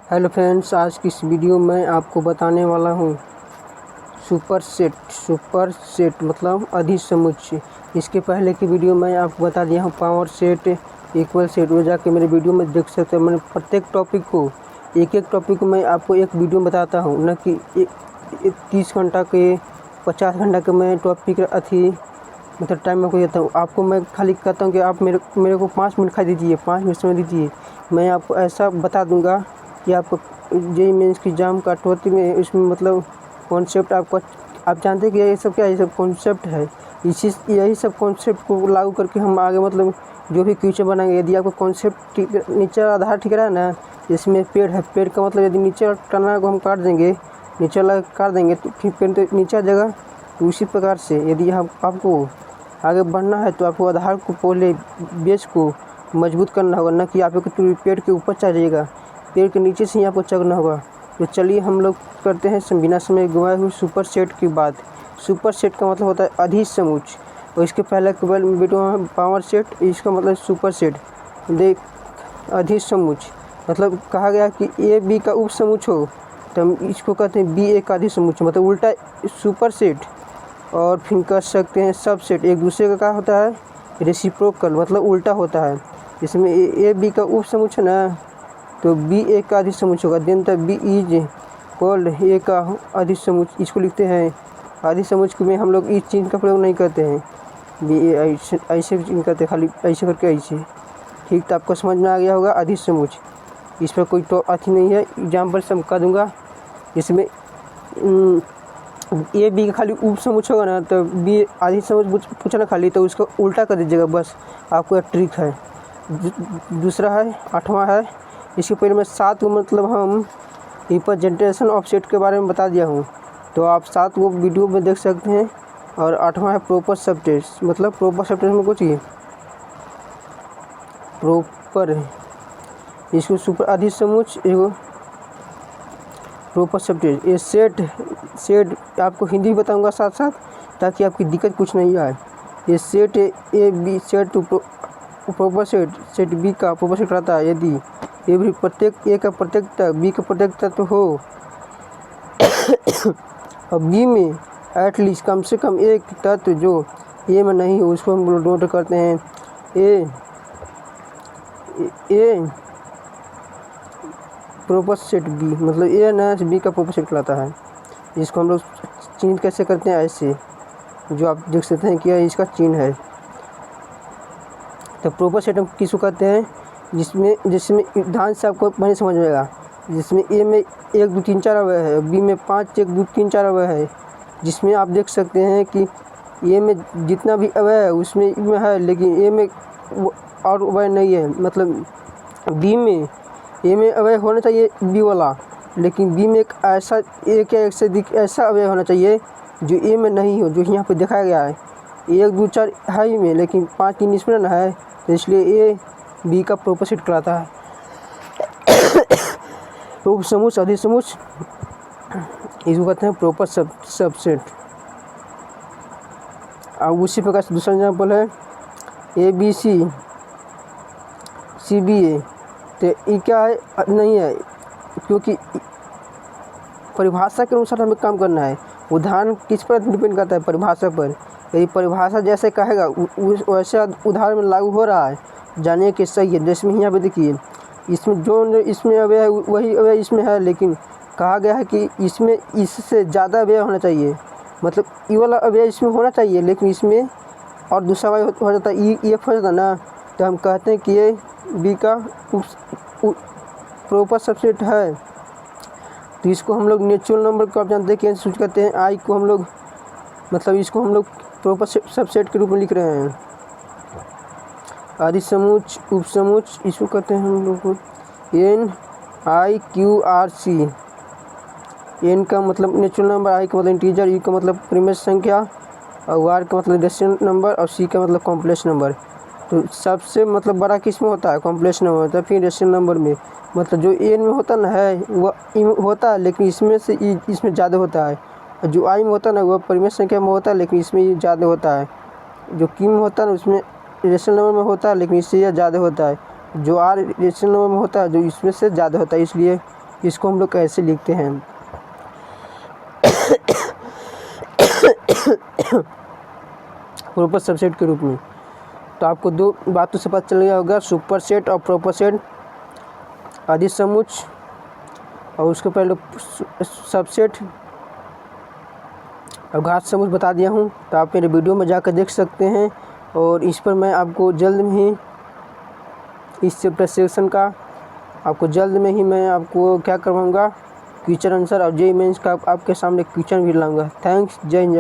Hello friends, आज की इस वीडियो में आपको बताने वाला हूँ सुपर सेट मतलब अधिसमुच्चय। इसके पहले की वीडियो में आपको बता दिया हूँ पावर सेट, इक्वल सेट। वो जाके मेरे वीडियो में देख सकते हैं। मैंने प्रत्येक टॉपिक को एक टॉपिक को मैं आपको एक वीडियो में बताता हूँ, न कि 30 घंटा के 50 घंटा के मैं टॉपिक मतलब टाइम में को देता हूँ। आपको मैं खाली कहता हूँ कि आप मेरे को 5 मिनट खा दीजिए, 5 मिनट समय दीजिए। मैं आपको ऐसा बता दूँगा कि आपको जेईई मेंस की एग्ज़ाम कटौती में इसमें मतलब कॉन्सेप्ट आपको आप जानते हैं कि ये सब क्या है, ये सब कॉन्सेप्ट है। यही सब कॉन्सेप्ट को लागू करके हम आगे मतलब जो भी क्वेश्चन बनाएंगे। यदि आपको कॉन्सेप्ट ठीक, नीचे आधार ठीक रहा ना, इसमें पेड़ है, पेड़ का मतलब यदि नीचे टना को हम काट देंगे, नीचे वाला काट देंगे तो फिर पेड़ तो नीचे आ जाएगा। तो उसी प्रकार से यदि आपको आगे बढ़ना है तो आपको आधार को पहले बेस को मजबूत करना होगा, ना कि आपको पेड़ के ऊपर चढ़ जाइएगा, पेड़ के नीचे से ही आपको चढ़ना होगा। तो चलिए हम लोग करते हैं बिना समय गंवाए हुए सुपर सेट की बात। सुपर सेट का मतलब होता है अधिसमुच्चय, और इसके पहले केवल वीडियो में पावर सेट, इसका मतलब सुपर सेट। देख, अधिसमुच्चय मतलब कहा गया कि ए बी का उपसमुच्चय हो तो हम इसको कहते हैं बी ए का अधिसमुच्चय, मतलब उल्टा सुपर सेट। और फिर कर सकते हैं सबसेट, एक दूसरे का क्या होता है रेसिप्रोकल, मतलब उल्टा होता है। इसमें ए बी का उपसमुच्चय ना, तो बी ए का अधिसमुच्चय होगा। देन तक बी इज कॉल्ड ए का अधिसमुच्चय, इसको लिखते हैं अधिसमुच्चय में हम लोग इस चिन्ह का प्रयोग नहीं करते हैं, बी ए ऐसे चिन्ह करते, खाली ऐसे करके ऐसे। ठीक, तो आपको समझ में आ गया होगा अधिसमुच्चय। इस पर कोई तो अथी नहीं है, एग्जाम्पल सब कर दूंगा। इसमें ए बी का खाली उपसमुच्चय होगा ना, तो बी अधिसमुच्चय पूछना खाली, तो उसको उल्टा कर दीजिएगा, बस आपको एक ट्रिक है। दूसरा है 8वां है, इसके पहले मैं 7 को मतलब हम रिप्रेजेंटेशन ऑफ सेट के बारे में बता दिया हूँ, तो आप 7 को वीडियो में देख सकते हैं। और 8वां है प्रॉपर सबटेस्ट, मतलब प्रॉपर सबटेस्ट में कुछ ही प्रॉपर है, इसको सुपर अधिसमुच्चय एगो प्रॉपर सबटेस्ट। ये सेट आपको हिंदी बताऊंगा साथ साथ, ताकि आपकी दिक्कत कुछ नहीं आए। ये set A B set to proper set B का प्रॉपर सेट रहता है यदि ए भी प्रत्येक ए का प्रत्येक तत्व बी का प्रत्येक तत्व हो और बी में एटलीस्ट कम से कम एक तत्व जो ए में नहीं हो, उसको हम नोट करते हैं ए प्रॉपर सेट बी, मतलब ए ना बी का प्रॉपर सेट कहलाता है। इसको हम लोग चिन्ह कैसे करते हैं, ऐसे जो आप देख सकते हैं कि इसका चिन्ह है। तो प्रॉपर सेट हम किसको कहते हैं, जिसमें ध्यान से आपको नहीं समझ में आएगा, जिसमें ए में 1 2 3 4 अवयव है, बी में 5 1 2 3 4 अवयव है। जिसमें आप देख सकते हैं कि ए में जितना भी अवयव है उसमें है, लेकिन ए में और अवयव नहीं है। मतलब बी में ए में अवयव होना चाहिए बी वाला, लेकिन बी में एक ऐसा एक या एक से अधिक ऐसा अवयव होना चाहिए जो ए में नहीं हो, जो यहाँ पे दिखाया गया है। 1 2 4 है ही में, लेकिन 5 3 इसमें ना है, तो इसलिए ए बी का प्रॉपर सेट कहलाता है। उपसमुच्चय अधिसमुच्चय इसको कहते हैं प्रॉपर सबसेट। अब उसी प्रकार से दूसरा एग्जाम्पल है ए बी सी बी ए। तो ये क्या है, नहीं है, क्योंकि परिभाषा के अनुसार हमें काम करना है। उदाहरण किस पर डिपेंड करता है, परिभाषा पर। यदि परिभाषा जैसे कहेगा वैसे उदाहरण में लागू हो रहा है, जानिए कि सही है। जैसे यहाँ पे देखिए, इसमें जो इसमें अवयव है वही अवयव इसमें है, लेकिन कहा गया है कि इसमें इससे ज़्यादा अवयव होना चाहिए। मतलब ये वाला अवयव इसमें होना चाहिए, लेकिन इसमें और दूसरा अवयव हो जाता है, ये हो जाता ना, तो हम कहते हैं कि ये बी का प्रॉपर सबसेट है। तो इसको हम लोग नेचुरल नंबर को आप जानते हैं कैसे सूच करते हैं, आई को हम लोग मतलब इसको हम लोग प्रॉपर सबसेट के रूप में लिख रहे हैं। अधिसमुच्चय उपसमुच्चय इसको कहते हैं हम लोग N I Q R C. N का मतलब नेचुरल नंबर, आई का मतलब इंटीजर, यू का मतलब प्रिमिटिव संख्या, और आर का मतलब रेशनल नंबर, और सी का मतलब कॉम्प्लेक्स नंबर। तो सबसे मतलब बड़ा किस में होता है, कॉम्प्लेक्स नंबर होता है। फिर रेशनल नंबर में मतलब जो एन में होता ना है वह होता है, लेकिन इसमें से इसमें ज़्यादा होता है। और जो आई में होता है ना वह परिमेय संख्या में होता है, लेकिन इसमें ये ज़्यादा होता है। जो क्यू में होता है ना उसमें रेशनल नंबर में होता है, लेकिन इससे यह ज़्यादा होता है। जो आर रेशनल नंबर में होता है जो इसमें से ज़्यादा होता है, इसलिए इसको हम लोग कैसे लिखते हैं। प्रॉपर सबसेट के रूप में। तो आपको दो बातों से पता चल गया होगा, सुपर सेट और प्रॉपर सेट, अधिस समुच्चय और उसके पहले सबसेट और घात समुच्चय बता दिया हूँ। तो आप मेरे वीडियो में जाकर देख सकते हैं। और इस पर मैं आपको जल्द में ही इस चैप्टर सेक्शन का मैं आपको क्या करवाऊँगा, क्वेश्चन आंसर और जेईई मेंस का आपके सामने क्वेश्चन भी लाऊंगा। थैंक्स, जय हिंद।